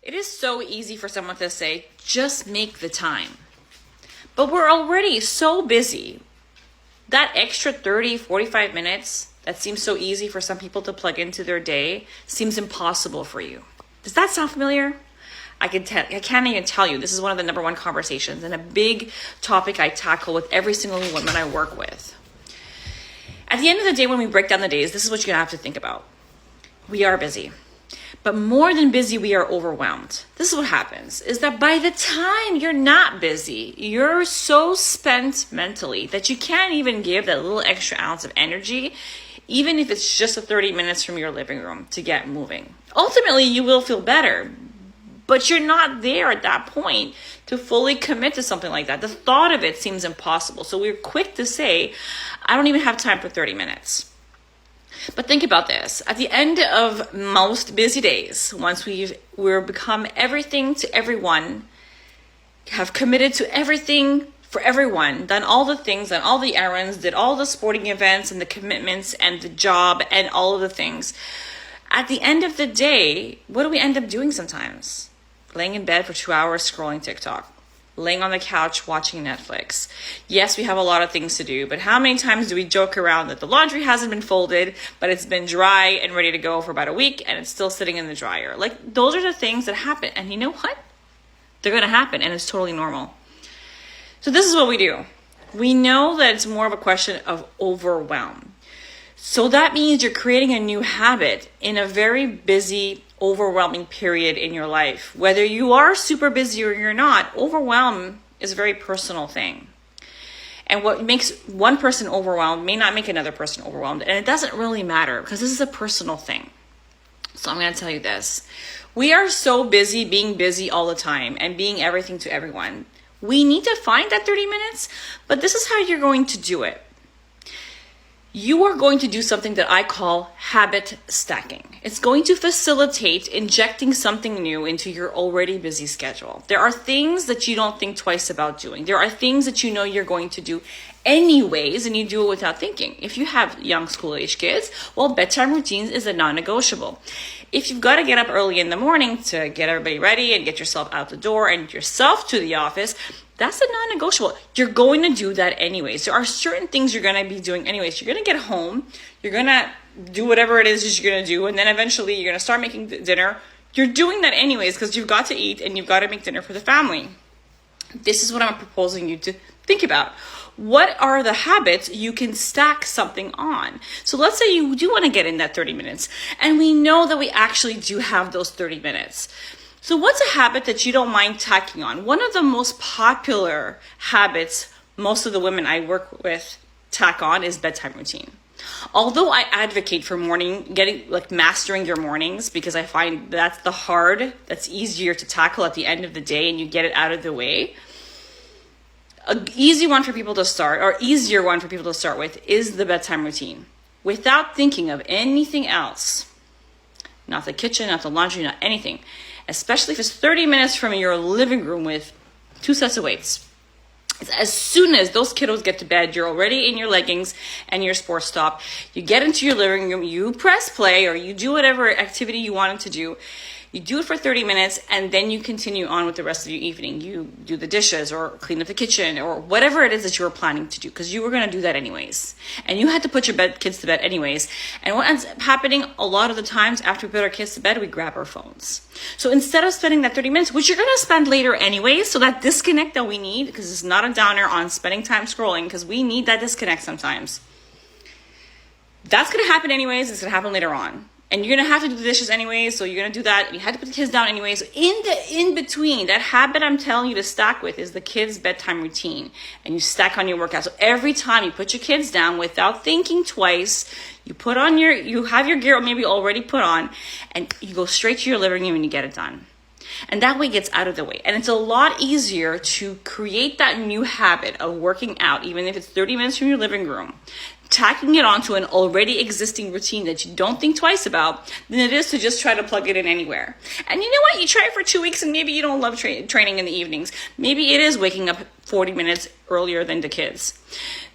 It is so easy for someone to say, just make the time. But we're already so busy. That extra 30, 45 minutes that seems so easy for some people to plug into their day seems impossible for you. Does that sound familiar? I can't even tell you. This is one of the number one conversations and a big topic I tackle with every single woman I work with. At the end of the day, when we break down the days, this is what you're going to have to think about. We are busy. But more than busy, we are overwhelmed. This is what happens, is that by the time you're not busy, you're so spent mentally that you can't even give that little extra ounce of energy, even if it's just 30 minutes from your living room to get moving. Ultimately, you will feel better, but you're not there at that point to fully commit to something like that. The thought of it seems impossible. So we're quick to say, I don't even have time for 30 minutes. But think about this. At the end of most busy days, once we've become everything to everyone, have committed to everything for everyone, done all the things, done all the errands, did all the sporting events and the commitments and the job and all of the things, at the end of the day, what do we end up doing sometimes? Laying in bed for 2 hours scrolling TikTok. Laying on the couch watching Netflix. Yes, we have a lot of things to do, but how many times do we joke around that the laundry hasn't been folded, but it's been dry and ready to go for about a week and it's still sitting in the dryer? Like, those are the things that happen. And you know what? They're going to happen and it's totally normal. So this is what we do. We know that it's more of a question of overwhelm. So that means you're creating a new habit in a very busy, overwhelming period in your life. Whether you are super busy or you're not, overwhelm is a very personal thing. And what makes one person overwhelmed may not make another person overwhelmed. And it doesn't really matter because this is a personal thing. So I'm going to tell you this. We are so busy being busy all the time and being everything to everyone. We need to find that 30 minutes, but this is how you're going to do it. You are going to do something that I call habit stacking. It's going to facilitate injecting something new into your already busy schedule. There are things that you don't think twice about doing. There are things that you know you're going to do anyways, and you do it without thinking. If you have young school-age kids, well, bedtime routines is a non-negotiable. If you've got to get up early in the morning to get everybody ready and get yourself out the door and yourself to the office, that's a non-negotiable. You're going to do that anyways. There are certain things you're going to be doing anyways. You're going to get home. You're going to do whatever it is you're going to do. And then eventually you're going to start making dinner. You're doing that anyways because you've got to eat and you've got to make dinner for the family. This is what I'm proposing you to think about. What are the habits you can stack something on? So let's say you do want to get in that 30 minutes. And we know that we actually do have those 30 minutes. So what's a habit that you don't mind tacking on? One of the most popular habits most of the women I work with tack on is bedtime routine. Although I advocate for mastering your mornings because I find that's easier to tackle at the end of the day and you get it out of the way. An easier one for people to start with is the bedtime routine without thinking of anything else. Not the kitchen, not the laundry, not anything. Especially if it's 30 minutes from your living room with 2 sets of weights. As soon as those kiddos get to bed, you're already in your leggings and your sports top. You get into your living room, you press play, or you do whatever activity you wanted to do. You do it for 30 minutes, and then you continue on with the rest of your evening. You do the dishes or clean up the kitchen or whatever it is that you were planning to do, because you were going to do that anyways. And you had to put your kids to bed anyways. And what ends up happening a lot of the times after we put our kids to bed, we grab our phones. So instead of spending that 30 minutes, which you're going to spend later anyways, so that disconnect that we need, because it's not a downer on spending time scrolling, because we need that disconnect sometimes. That's going to happen anyways. It's going to happen later on. And you're going to have to do the dishes anyway, so you're going to do that. You had to put the kids down anyway. So in between, that habit I'm telling you to stack with is the kids' bedtime routine. And you stack on your workout. So every time you put your kids down without thinking twice, you have your gear maybe already put on, and you go straight to your living room and you get it done. And that way it gets out of the way. And it's a lot easier to create that new habit of working out, even if it's 30 minutes from your living room, tacking it onto an already existing routine that you don't think twice about, than it is to just try to plug it in anywhere. And you know what? You try it for 2 weeks and maybe you don't love training in the evenings. Maybe it is waking up 40 minutes earlier than the kids.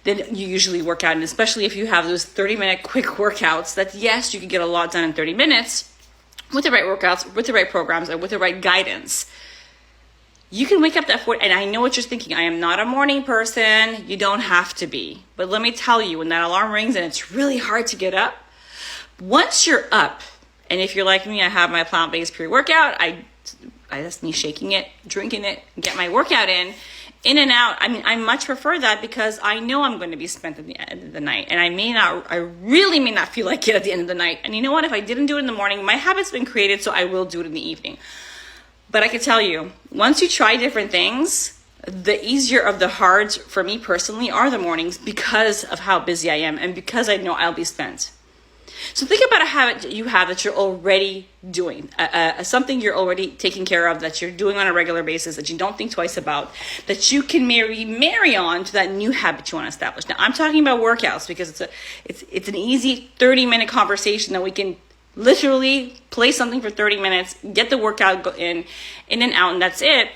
Then you usually work out. And especially if you have those 30-minute quick workouts that, yes, you can get a lot done in 30 minutes, with the right workouts, with the right programs, and with the right guidance, you can wake up that 40, and I know what you're thinking. I am not a morning person. You don't have to be. But let me tell you, when that alarm rings and it's really hard to get up, once you're up, and if you're like me, I have my plant-based pre-workout, that's me shaking it, drinking it, get my workout in and out. I mean, I much prefer that because I know I'm going to be spent at the end of the night, and I really may not feel like it at the end of the night. And you know what? If I didn't do it in the morning, my habit's been created, so I will do it in the evening. But I can tell you, once you try different things, the easier of the hards for me personally are the mornings because of how busy I am and because I know I'll be spent. So think about a habit you have that you're already doing, something you're already taking care of, that you're doing on a regular basis, that you don't think twice about, that you can marry on to that new habit you want to establish. Now, I'm talking about workouts because it's an easy 30-minute conversation that we can literally play something for 30 minutes, get the workout in and out, and that's it.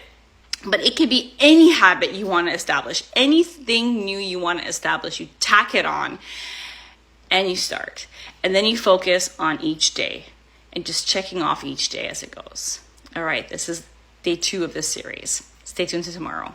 But it could be any habit you want to establish, anything new you want to establish. You tack it on and you start. And then you focus on each day and just checking off each day as it goes. All right, this is day 2 of this series. Stay tuned to tomorrow.